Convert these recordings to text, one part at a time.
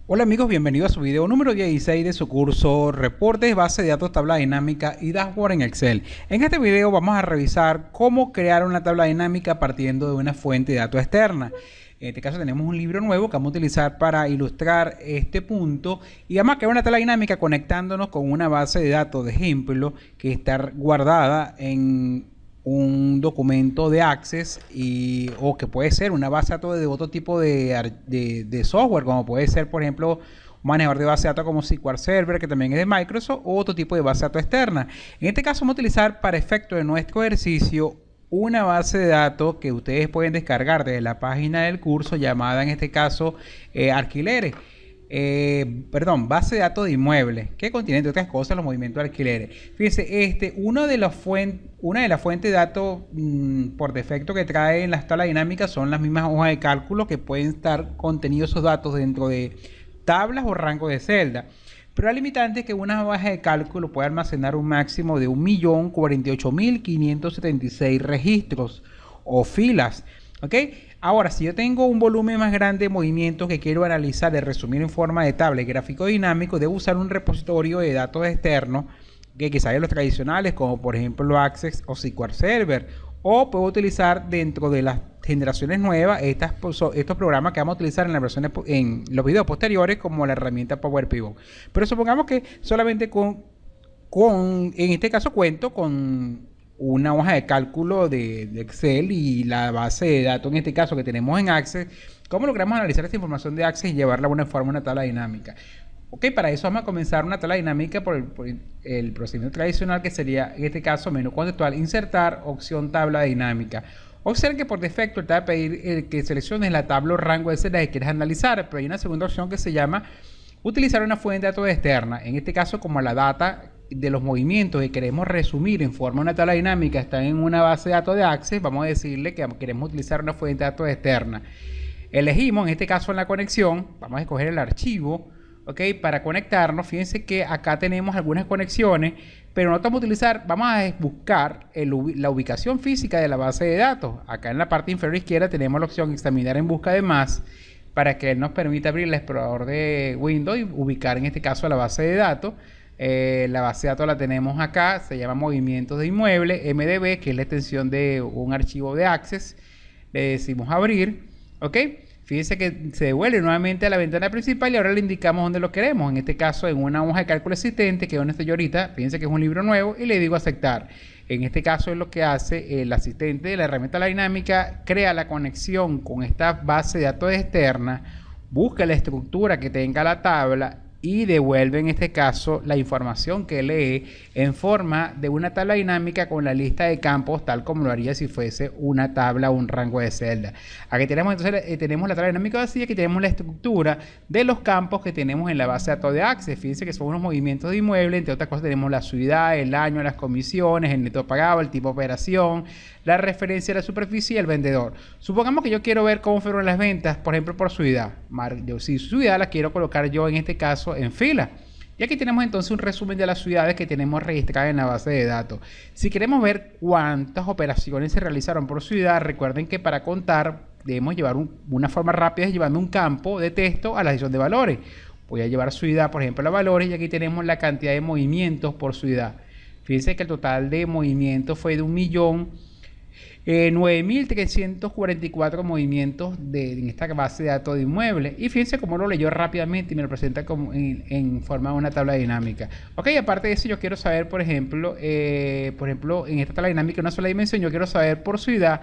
Hola amigos, bienvenidos a su video número 16 de su curso Reportes, Base de Datos, Tabla Dinámica y Dashboard en Excel. En este video vamos a revisar cómo crear una tabla dinámica partiendo de una fuente de datos externa. En este caso tenemos un libro nuevo que vamos a utilizar para ilustrar este punto y vamos a crear una tabla dinámica conectándonos con una base de datos de ejemplo que está guardada en un documento de Access o que puede ser una base de datos de otro tipo de software, como puede ser, por ejemplo, un manejador de base de datos como SQL Server, que también es de Microsoft, o otro tipo de base de datos externa. En este caso vamos a utilizar para efecto de nuestro ejercicio una base de datos que ustedes pueden descargar desde la página del curso llamada en este caso alquileres. Base de datos de inmuebles que contiene, entre otras cosas, los movimientos de alquileres. Fíjense, una de las fuentes de datos por defecto que trae en las tablas dinámicas son las mismas hojas de cálculo que pueden estar contenidos esos datos dentro de tablas o rangos de celda. Pero la limitante es que una hoja de cálculo puede almacenar un máximo de 1.048.576 registros o filas. ¿Ok? Ahora, si yo tengo un volumen más grande de movimientos que quiero analizar y resumir en forma de tabla y gráfico dinámico, debo usar un repositorio de datos externos que quizás hay los tradicionales, como por ejemplo Access o SQL Server, o puedo utilizar dentro de las generaciones nuevas estos programas que vamos a utilizar en las versiones en los videos posteriores, como la herramienta Power Pivot. Pero supongamos que solamente en este caso cuento con una hoja de cálculo de Excel y la base de datos, en este caso que tenemos en Access. ¿Cómo logramos analizar esta información de Access y llevarla a una forma, una tabla dinámica? Ok, para eso vamos a comenzar una tabla dinámica por el procedimiento tradicional, que sería en este caso menú contextual, insertar, opción tabla dinámica. Observen que por defecto te va a pedir que selecciones la tabla o rango de celdas que quieres analizar, pero hay una segunda opción que se llama utilizar una fuente de datos externa. En este caso, como la data de los movimientos que queremos resumir en forma de una tabla dinámica está en una base de datos de Access, vamos a decirle que queremos utilizar una fuente de datos externa. Elegimos, en este caso en la conexión, vamos a escoger el archivo, ¿ok? Para conectarnos. Fíjense que acá tenemos algunas conexiones, pero nosotros vamos a buscar la ubicación física de la base de datos. Acá en la parte inferior izquierda tenemos la opción examinar en busca de más, para que él nos permita abrir el explorador de Windows y ubicar en este caso la base de datos. La base de datos la tenemos acá, se llama movimientos de inmuebles, MDB, que es la extensión de un archivo de Access. Le decimos abrir, ¿ok? Fíjense que se devuelve nuevamente a la ventana principal y ahora le indicamos dónde lo queremos. En este caso, en una hoja de cálculo existente, que es donde estoy yo ahorita. Fíjense que es un libro nuevo y le digo aceptar. En este caso es lo que hace el asistente de la herramienta La Dinámica, crea la conexión con esta base de datos externa, busca la estructura que tenga la tabla y devuelve en este caso la información que lee en forma de una tabla dinámica con la lista de campos, tal como lo haría si fuese una tabla o un rango de celda. Aquí tenemos entonces tenemos la tabla dinámica vacía, aquí tenemos la estructura de los campos que tenemos en la base de datos de Access. Fíjense que son unos movimientos de inmueble, entre otras cosas tenemos la ciudad, el año, las comisiones, el neto pagado, el tipo de operación, la referencia de la superficie y el vendedor. Supongamos que yo quiero ver cómo fueron las ventas, por ejemplo, por ciudad. Si su ciudad la quiero colocar yo en este caso en fila. Y aquí tenemos entonces un resumen de las ciudades que tenemos registradas en la base de datos. Si queremos ver cuántas operaciones se realizaron por ciudad, recuerden que para contar debemos llevar una forma rápida, llevando un campo de texto a la sección de valores. Voy a llevar ciudad, por ejemplo, a valores, y aquí tenemos la cantidad de movimientos por ciudad. Fíjense que el total de movimientos fue de 9.344 movimientos en esta base de datos de inmuebles. Y fíjense cómo lo leyó rápidamente y me lo presenta como en forma de una tabla dinámica. Ok, aparte de eso, yo quiero saber, por ejemplo, en esta tabla dinámica, una sola dimensión, yo quiero saber por ciudad.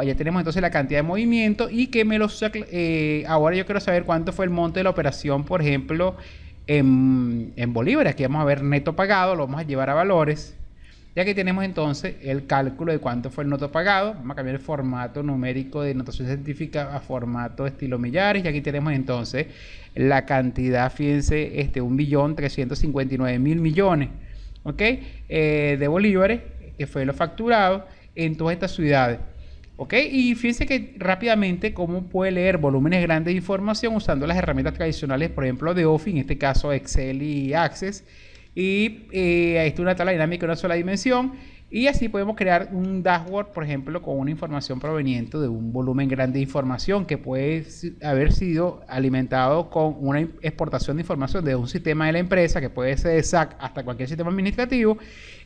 Ya tenemos entonces la cantidad de movimientos y que ahora yo quiero saber cuánto fue el monto de la operación, por ejemplo, en bolívares. Aquí vamos a ver neto pagado, lo vamos a llevar a valores. Ya que tenemos entonces el cálculo de cuánto fue el neto pagado, vamos a cambiar el formato numérico de notación científica a formato estilo millares. Y aquí tenemos entonces la cantidad, fíjense, 1.359.000 millones, ¿ok? De bolívares, que fue lo facturado en todas estas ciudades. ¿Ok? Y fíjense que rápidamente cómo puede leer volúmenes grandes de información usando las herramientas tradicionales, por ejemplo, de Office, en este caso Excel y Access. Y ahí está una tabla dinámica de una sola dimensión. Y así podemos crear un dashboard, por ejemplo, con una información proveniente de un volumen grande de información que puede haber sido alimentado con una exportación de información de un sistema de la empresa, que puede ser de SAC hasta cualquier sistema administrativo.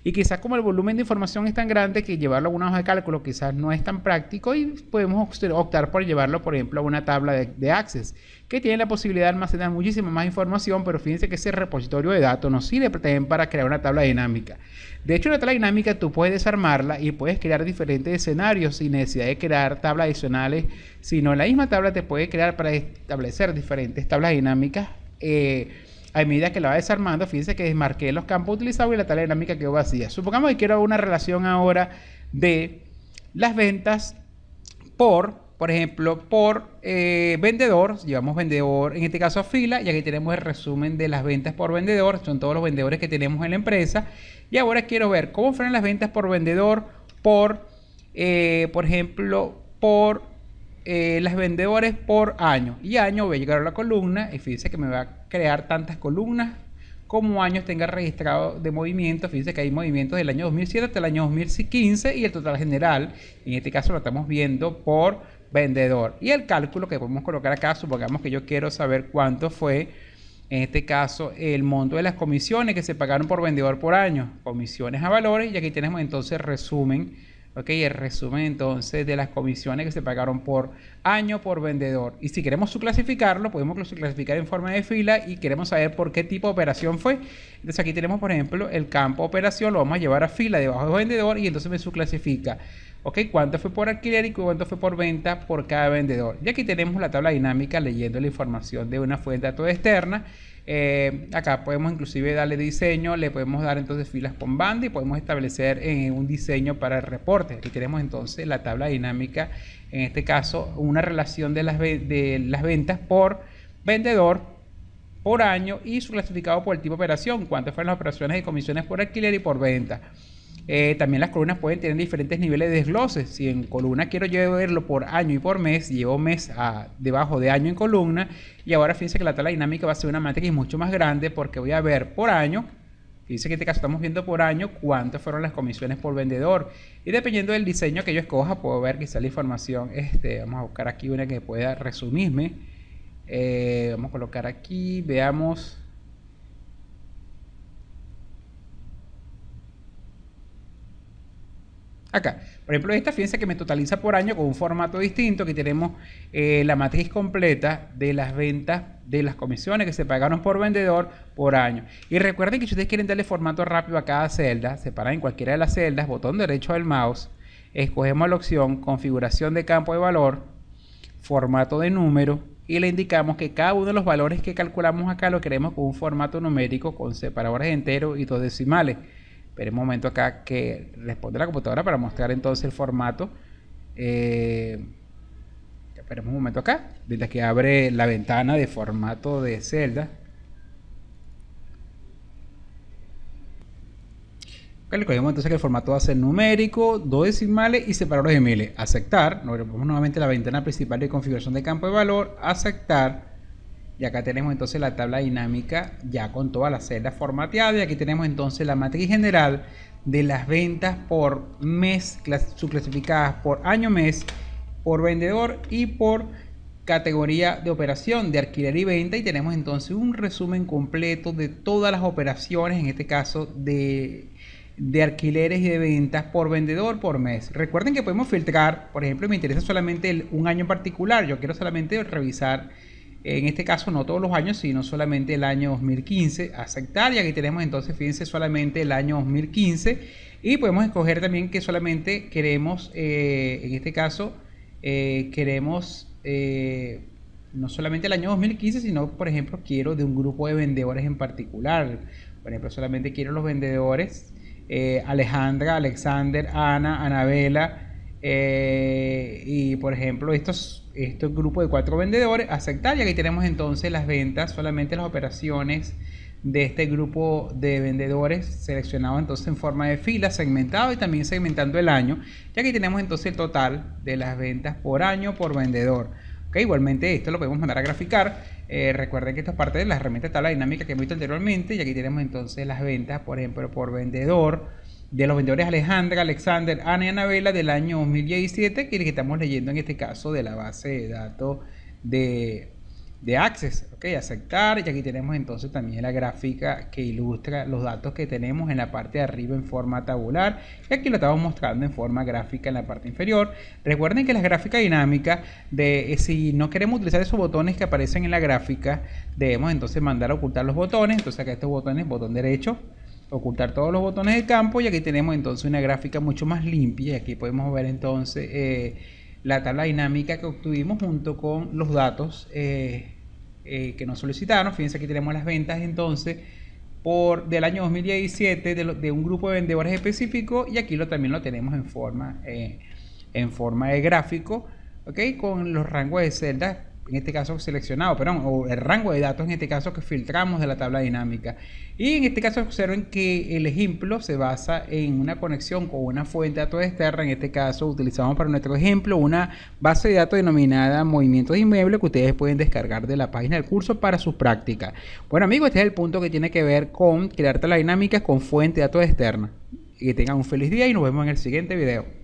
Y quizás como el volumen de información es tan grande que llevarlo a una hoja de cálculo quizás no es tan práctico, y podemos optar por llevarlo, por ejemplo, a una tabla de Access, que tiene la posibilidad de almacenar muchísima más información, pero fíjense que ese repositorio de datos nos sirve también para crear una tabla dinámica. De hecho, una tabla dinámica tú puedes desarmarla y puedes crear diferentes escenarios sin necesidad de crear tablas adicionales, sino en la misma tabla te puede crear para establecer diferentes tablas dinámicas. A medida que la va desarmando, fíjense que desmarqué los campos utilizados y la tabla dinámica quedó vacía. Supongamos que quiero una relación ahora de las ventas por ejemplo, por vendedor. Llevamos vendedor, en este caso a fila, y aquí tenemos el resumen de las ventas por vendedor. Son todos los vendedores que tenemos en la empresa. Y ahora quiero ver cómo fueron las ventas por vendedor por ejemplo, por las vendedores por año. Y año, voy a llegar a la columna y fíjense que me va a crear tantas columnas como años tenga registrado de movimiento. Fíjense que hay movimientos del año 2007 hasta el año 2015 y el total general, en este caso lo estamos viendo por vendedor. Y el cálculo que podemos colocar acá, supongamos que yo quiero saber cuánto fue, en este caso, el monto de las comisiones que se pagaron por vendedor por año, comisiones a valores, y aquí tenemos entonces el resumen. Ok, el resumen entonces de las comisiones que se pagaron por año por vendedor. Y si queremos subclasificarlo, podemos subclasificar en forma de fila y queremos saber por qué tipo de operación fue. Entonces aquí tenemos, por ejemplo, el campo operación, lo vamos a llevar a fila debajo de vendedor y entonces me subclasifica. Ok, cuánto fue por alquiler y cuánto fue por venta por cada vendedor. Y aquí tenemos la tabla dinámica leyendo la información de una fuente de datos externa. Acá podemos inclusive darle diseño, le podemos dar entonces filas con banda y podemos establecer un diseño para el reporte. Aquí tenemos entonces la tabla dinámica, en este caso una relación de las ventas por vendedor por año y su clasificado por el tipo de operación, cuántas fueron las operaciones de comisiones por alquiler y por venta. También las columnas pueden tener diferentes niveles de desgloses. Si en columna quiero yo verlo por año y por mes, llevo mes debajo de año en columna. Y ahora fíjense que la tabla dinámica va a ser una matriz mucho más grande porque voy a ver por año. Fíjense que en este caso estamos viendo por año cuántas fueron las comisiones por vendedor. Y dependiendo del diseño que yo escoja, puedo ver quizá la información. Vamos a buscar aquí una que pueda resumirme. Vamos a colocar aquí, veamos. Acá, por ejemplo, esta, fíjense que me totaliza por año con un formato distinto. Aquí tenemos la matriz completa de las ventas, de las comisiones que se pagaron por vendedor por año. Y recuerden que si ustedes quieren darle formato rápido a cada celda, separar en cualquiera de las celdas, botón derecho del mouse, escogemos la opción configuración de campo de valor, formato de número, y le indicamos que cada uno de los valores que calculamos acá lo queremos con un formato numérico con separadores enteros y 2 decimales. Espera un momento acá que responde la computadora para mostrar entonces el formato. Esperemos un momento acá, desde que abre la ventana de formato de celda. Le cogemos entonces que el formato va a ser numérico, 2 decimales y separadores de miles. Aceptar. Nos vamos nuevamente a la ventana principal de configuración de campo de valor. Aceptar. Y acá tenemos entonces la tabla dinámica ya con todas las celdas formateadas. Y aquí tenemos entonces la matriz general de las ventas por mes, subclasificadas por año, mes, por vendedor y por categoría de operación de alquiler y venta. Y tenemos entonces un resumen completo de todas las operaciones, en este caso de alquileres y de ventas por vendedor por mes. Recuerden que podemos filtrar, por ejemplo, me interesa solamente un año en particular. Yo quiero solamente revisar, en este caso no todos los años, sino solamente el año 2015, aceptar, y aquí tenemos entonces, fíjense, solamente el año 2015, y podemos escoger también que solamente queremos, en este caso, queremos no solamente el año 2015, sino, por ejemplo, quiero de un grupo de vendedores en particular. Por ejemplo, solamente quiero los vendedores Alejandra, Alexander, Ana, Anabela, y por ejemplo estos grupos de 4 vendedores, aceptar, y aquí tenemos entonces las ventas, solamente las operaciones de este grupo de vendedores seleccionado entonces en forma de fila, segmentado y también segmentando el año, y aquí tenemos entonces el total de las ventas por año por vendedor. Okay, igualmente esto lo podemos mandar a graficar. Recuerden que esto es parte de la herramienta de tabla dinámica que hemos visto anteriormente, y aquí tenemos entonces las ventas, por ejemplo, por vendedor de los vendedores Alejandra, Alexander, Ana y Anabela del año 2017, que estamos leyendo en este caso de la base de datos de Access. Ok, aceptar, y aquí tenemos entonces también la gráfica que ilustra los datos que tenemos en la parte de arriba en forma tabular, y aquí lo estamos mostrando en forma gráfica en la parte inferior. Recuerden que las gráficas dinámicas, si no queremos utilizar esos botones que aparecen en la gráfica, debemos entonces mandar a ocultar los botones. Entonces acá estos botones, botón derecho, ocultar todos los botones del campo, y aquí tenemos entonces una gráfica mucho más limpia, y aquí podemos ver entonces la tabla dinámica que obtuvimos junto con los datos que nos solicitaron. Fíjense, aquí tenemos las ventas entonces del año 2017 de un grupo de vendedores específico, y aquí también lo tenemos en forma de gráfico, ¿ok? Con los rangos de celdas, en este caso seleccionado, o el rango de datos en este caso que filtramos de la tabla dinámica. Y en este caso observen que el ejemplo se basa en una conexión con una fuente de datos externa. En este caso utilizamos para nuestro ejemplo una base de datos denominada movimientos de inmuebles, que ustedes pueden descargar de la página del curso para sus prácticas. Bueno amigos, este es el punto que tiene que ver con crear tablas dinámicas con fuente de datos externa. Que tengan un feliz día y nos vemos en el siguiente video.